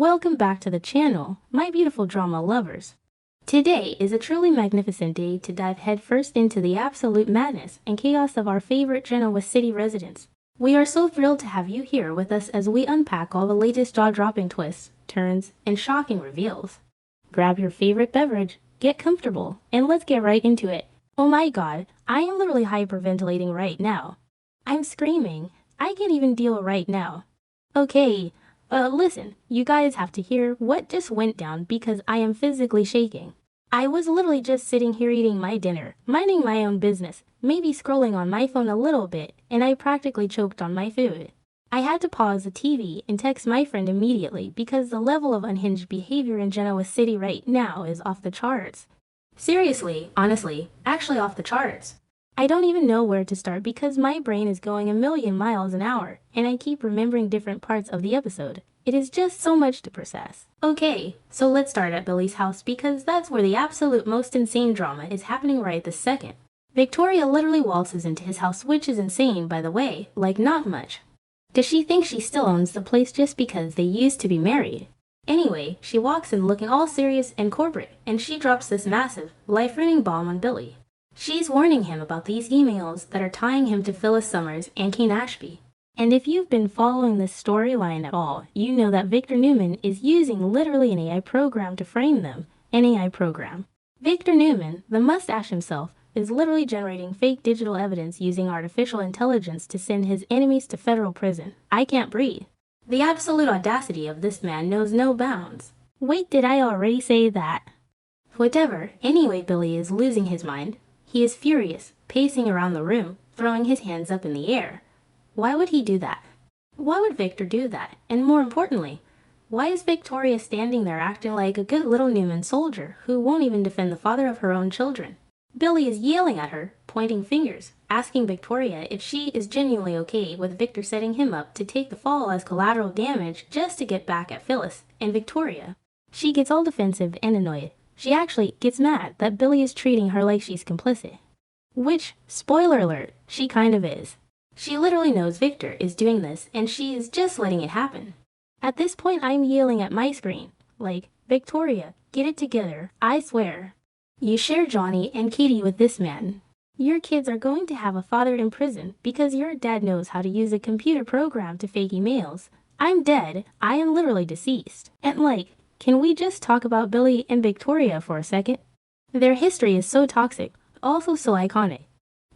Welcome back to the channel, my beautiful drama lovers. Today is a truly magnificent day to dive headfirst into the absolute madness and chaos of our favorite Genoa City residents. We are so thrilled to have you here with us as we unpack all the latest jaw-dropping twists, turns, and shocking reveals. Grab your favorite beverage, get comfortable, and let's get right into it. Oh my god, I am literally hyperventilating right now. I'm screaming. I can't even deal right now. Okay, listen, you guys have to hear what just went down because I am physically shaking. I was literally just sitting here eating my dinner, minding my own business, maybe scrolling on my phone a little bit, and I practically choked on my food. I had to pause the TV and text my friend immediately because the level of unhinged behavior in Genoa City right now is off the charts. Seriously, honestly, actually off the charts. I don't even know where to start because my brain is going a million miles an hour, and I keep remembering different parts of the episode. It is just so much to process. Okay, so let's start at Billy's house because that's where the absolute most insane drama is happening right this second. Victoria literally waltzes into his house, which is insane by the way, like not much. Does she think she still owns the place just because they used to be married? Anyway, she walks in looking all serious and corporate, and she drops this massive, life-ruining bomb on Billy. She's warning him about these emails that are tying him to Phyllis Summers and Kane Ashby. And if you've been following this storyline at all, you know that Victor Newman is using literally an AI program to frame them. An AI program. Victor Newman, the mustache himself, is literally generating fake digital evidence using artificial intelligence to send his enemies to federal prison. I can't breathe. The absolute audacity of this man knows no bounds. Wait, did I already say that? Whatever, anyway, Billy is losing his mind. He is furious, pacing around the room, throwing his hands up in the air. Why would he do that? Why would Victor do that? And more importantly, why is Victoria standing there acting like a good little Newman soldier who won't even defend the father of her own children? Billy is yelling at her, pointing fingers, asking Victoria if she is genuinely okay with Victor setting him up to take the fall as collateral damage just to get back at Phyllis and Victoria. She gets all defensive and annoyed. She actually gets mad that Billy is treating her like she's complicit. Which, spoiler alert, she kind of is. She literally knows Victor is doing this and she is just letting it happen. At this point I'm yelling at my screen, like, Victoria, get it together, I swear. You share Johnny and Katie with this man. Your kids are going to have a father in prison because your dad knows how to use a computer program to fake emails. I'm dead, I am literally deceased. And like, can we just talk about Billy and Victoria for a second? Their history is so toxic, also so iconic.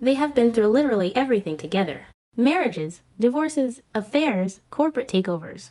They have been through literally everything together. Marriages, divorces, affairs, corporate takeovers.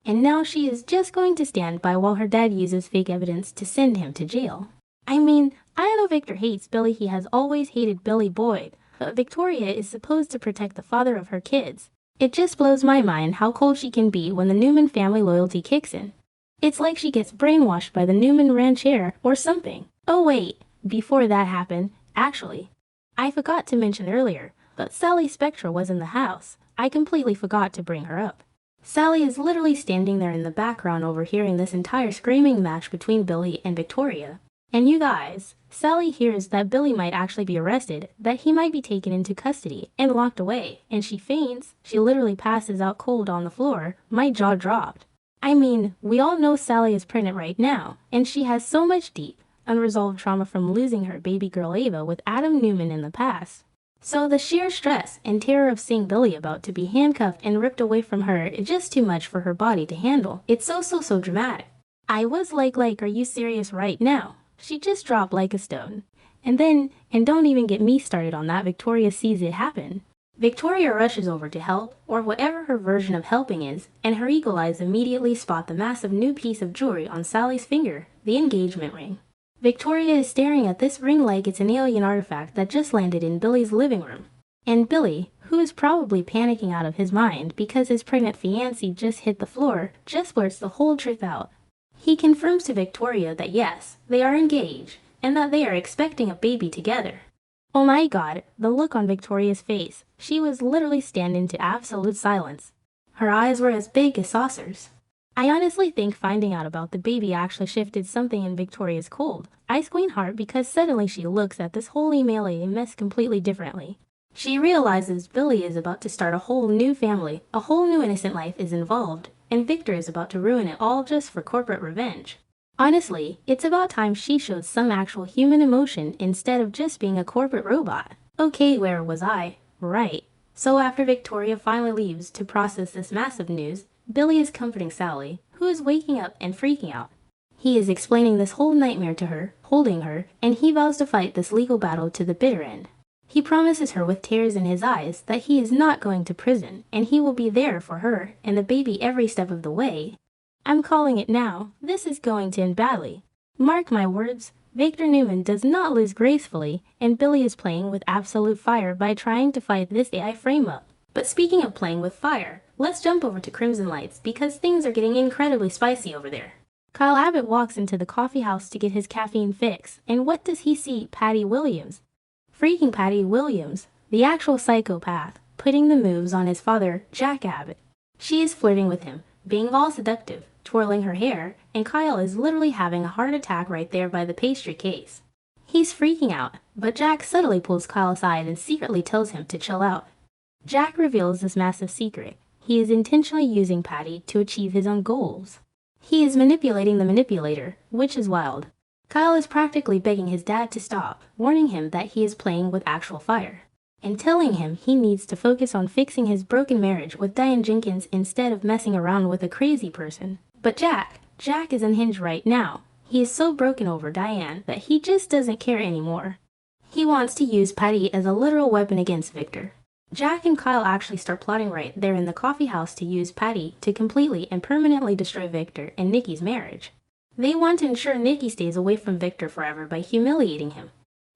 And now she is just going to stand by while her dad uses fake evidence to send him to jail. I mean, I know Victor hates Billy, he has always hated Billy Boyd, but Victoria is supposed to protect the father of her kids. It just blows my mind how cold she can be when the Newman family loyalty kicks in. It's like she gets brainwashed by the Newman rancher or something. Oh wait, before that happened, actually, I forgot to mention earlier, but Sally Spectra was in the house. I completely forgot to bring her up. Sally is literally standing there in the background overhearing this entire screaming match between Billy and Victoria. And you guys, Sally hears that Billy might actually be arrested, that he might be taken into custody and locked away, and she faints. She literally passes out cold on the floor. My jaw dropped. I mean, we all know Sally is pregnant right now, and she has so much deep, unresolved trauma from losing her baby girl Ava with Adam Newman in the past. So the sheer stress and terror of seeing Billy about to be handcuffed and ripped away from her is just too much for her body to handle. It's so dramatic. I was like, are you serious right now? She just dropped like a stone. And don't even get me started on that, Victoria sees it happen. Victoria rushes over to help, or whatever her version of helping is, and her eagle eyes immediately spot the massive new piece of jewelry on Sally's finger, the engagement ring. Victoria is staring at this ring like it's an alien artifact that just landed in Billy's living room. And Billy, who is probably panicking out of his mind because his pregnant fiancée just hit the floor, just blurts the whole truth out. He confirms to Victoria that yes, they are engaged, and that they are expecting a baby together. Oh my god, the look on Victoria's face. She was literally standing to absolute silence. Her eyes were as big as saucers. I honestly think finding out about the baby actually shifted something in Victoria's cold, ice queen heart because suddenly she looks at this whole email mess completely differently. She realizes Billy is about to start a whole new family, a whole new innocent life is involved, and Victor is about to ruin it all just for corporate revenge. Honestly, it's about time she showed some actual human emotion instead of just being a corporate robot. Okay, where was I? Right. So after Victoria finally leaves to process this massive news, Billy is comforting Sally, who is waking up and freaking out. He is explaining this whole nightmare to her, holding her, and he vows to fight this legal battle to the bitter end. He promises her with tears in his eyes that he is not going to prison, and he will be there for her and the baby every step of the way. I'm calling it now. This is going to end badly. Mark my words, Victor Newman does not lose gracefully, and Billy is playing with absolute fire by trying to fight this AI frame-up. But speaking of playing with fire, let's jump over to Crimson Lights because things are getting incredibly spicy over there. Kyle Abbott walks into the coffee house to get his caffeine fix, and what does he see? Patty Williams. Freaking Patty Williams, the actual psychopath, putting the moves on his father, Jack Abbott. She is flirting with him, being all seductive, twirling her hair, and Kyle is literally having a heart attack right there by the pastry case. He's freaking out, but Jack subtly pulls Kyle aside and secretly tells him to chill out. Jack reveals this massive secret. He is intentionally using Patty to achieve his own goals. He is manipulating the manipulator, which is wild. Kyle is practically begging his dad to stop, warning him that he is playing with actual fire, and telling him he needs to focus on fixing his broken marriage with Diane Jenkins instead of messing around with a crazy person. But Jack is unhinged right now. He is so broken over Diane that he just doesn't care anymore. He wants to use Patty as a literal weapon against Victor. Jack and Kyle actually start plotting right there in the coffee house to use Patty to completely and permanently destroy Victor and Nikki's marriage. They want to ensure Nikki stays away from Victor forever by humiliating him.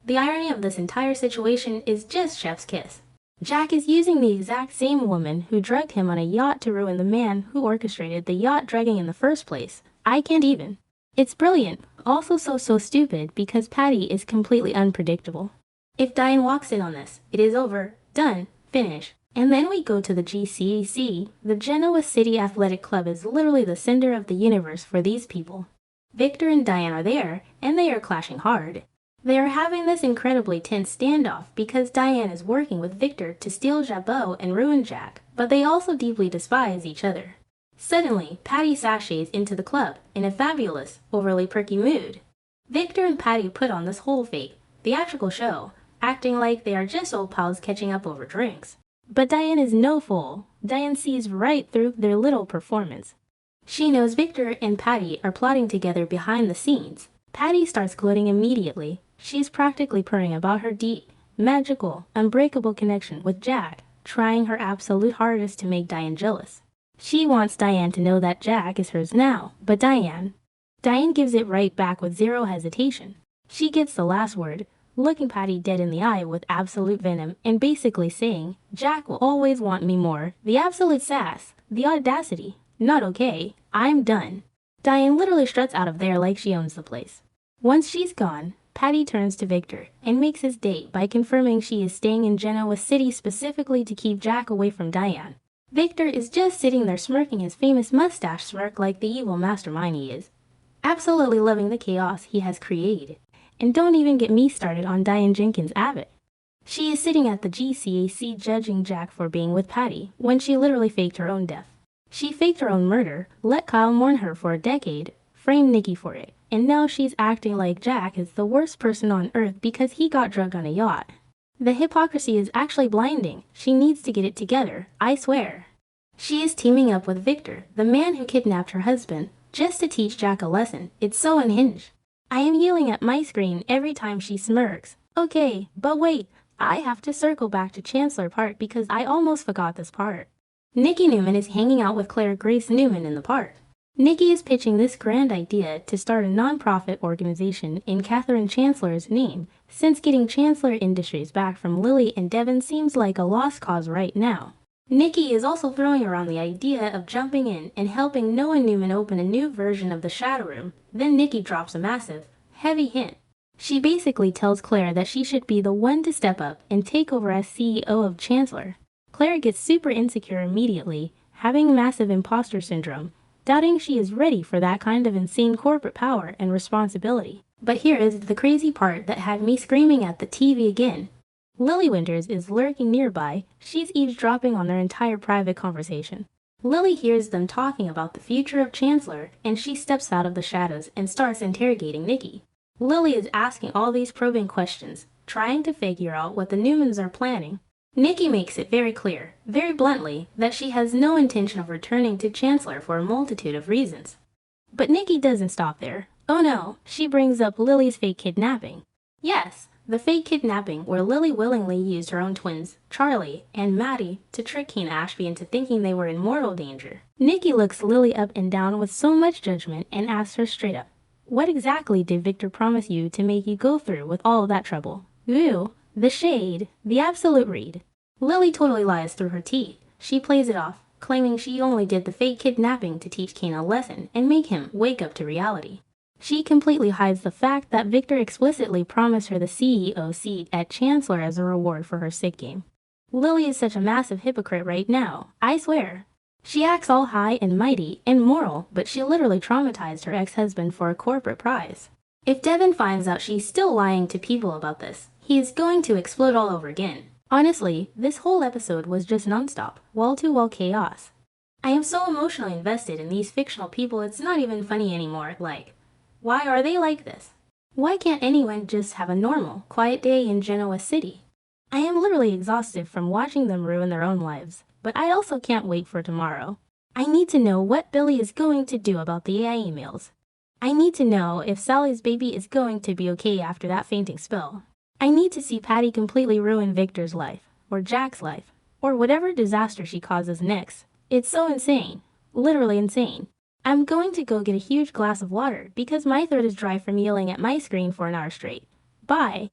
The irony of this entire situation is just chef's kiss. Jack is using the exact same woman who drugged him on a yacht to ruin the man who orchestrated the yacht drugging in the first place. I can't even. It's brilliant, also so stupid because Patty is completely unpredictable. If Diane walks in on this, it is over, done, finish. And then we go to the GCAC. The Genoa City Athletic Club is literally the center of the universe for these people. Victor and Diane are there, and they are clashing hard. They are having this incredibly tense standoff because Diane is working with Victor to steal Jabot and ruin Jack, but they also deeply despise each other. Suddenly, Patty sashays into the club in a fabulous, overly perky mood. Victor and Patty put on this whole fake, theatrical show, acting like they are just old pals catching up over drinks. But Diane is no fool. Diane sees right through their little performance. She knows Victor and Patty are plotting together behind the scenes. Patty starts gloating immediately. She's practically purring about her deep, magical, unbreakable connection with Jack, trying her absolute hardest to make Diane jealous. She wants Diane to know that Jack is hers now, but Diane gives it right back with zero hesitation. She gets the last word, looking Patty dead in the eye with absolute venom and basically saying, Jack will always want me more. The absolute sass, the audacity. Not okay. I'm done. Diane literally struts out of there like she owns the place. Once she's gone, Patty turns to Victor and makes his date by confirming she is staying in Genoa City specifically to keep Jack away from Diane. Victor is just sitting there smirking his famous mustache smirk like the evil mastermind he is, absolutely loving the chaos he has created. And don't even get me started on Diane Jenkins Abbott. She is sitting at the GCAC judging Jack for being with Patty when she literally faked her own death. She faked her own murder, let Kyle mourn her for a decade, framed Nikki for it, and now she's acting like Jack is the worst person on earth because he got drugged on a yacht. The hypocrisy is actually blinding. She needs to get it together, I swear. She is teaming up with Victor, the man who kidnapped her husband, just to teach Jack a lesson. It's so unhinged. I am yelling at my screen every time she smirks. Okay, but wait, I have to circle back to Chancellor part because I almost forgot this part. Nikki Newman is hanging out with Claire Grace Newman in the park. Nikki is pitching this grand idea to start a non-profit organization in Katherine Chancellor's name, since getting Chancellor Industries back from Lily and Devin seems like a lost cause right now. Nikki is also throwing around the idea of jumping in and helping Noah Newman open a new version of the Shadow Room. Then Nikki drops a massive, heavy hint. She basically tells Claire that she should be the one to step up and take over as CEO of Chancellor. Claire gets super insecure immediately, having massive imposter syndrome, doubting she is ready for that kind of insane corporate power and responsibility. But here is the crazy part that had me screaming at the TV again. Lily Winters is lurking nearby. She's eavesdropping on their entire private conversation. Lily hears them talking about the future of Chancellor, and she steps out of the shadows and starts interrogating Nikki. Lily is asking all these probing questions, trying to figure out what the Newmans are planning. Nikki makes it very clear, very bluntly, that she has no intention of returning to Chancellor for a multitude of reasons. But Nikki doesn't stop there. Oh no, she brings up Lily's fake kidnapping. Yes, the fake kidnapping where Lily willingly used her own twins, Charlie and Maddie, to trick King Ashby into thinking they were in mortal danger. Nikki looks Lily up and down with so much judgment and asks her straight up, "What exactly did Victor promise you to make you go through with all of that trouble?" Ooh, the shade, the absolute read. Lily totally lies through her teeth. She plays it off, claiming she only did the fake kidnapping to teach King a lesson and make him wake up to reality. She completely hides the fact that Victor explicitly promised her the CEO seat at Chancellor as a reward for her sick game. Lily is such a massive hypocrite right now, I swear. She acts all high and mighty and moral, but she literally traumatized her ex-husband for a corporate prize. If Devin finds out she's still lying to people about this, he is going to explode all over again. Honestly, this whole episode was just nonstop, wall-to-wall chaos. I am so emotionally invested in these fictional people it's not even funny anymore, like, why are they like this? Why can't anyone just have a normal, quiet day in Genoa City? I am literally exhausted from watching them ruin their own lives, but I also can't wait for tomorrow. I need to know what Billy is going to do about the AI emails. I need to know if Sally's baby is going to be okay after that fainting spell. I need to see Patty completely ruin Victor's life, or Jack's life, or whatever disaster she causes next. It's so insane. Literally insane. I'm going to go get a huge glass of water because my throat is dry from yelling at my screen for an hour straight. Bye.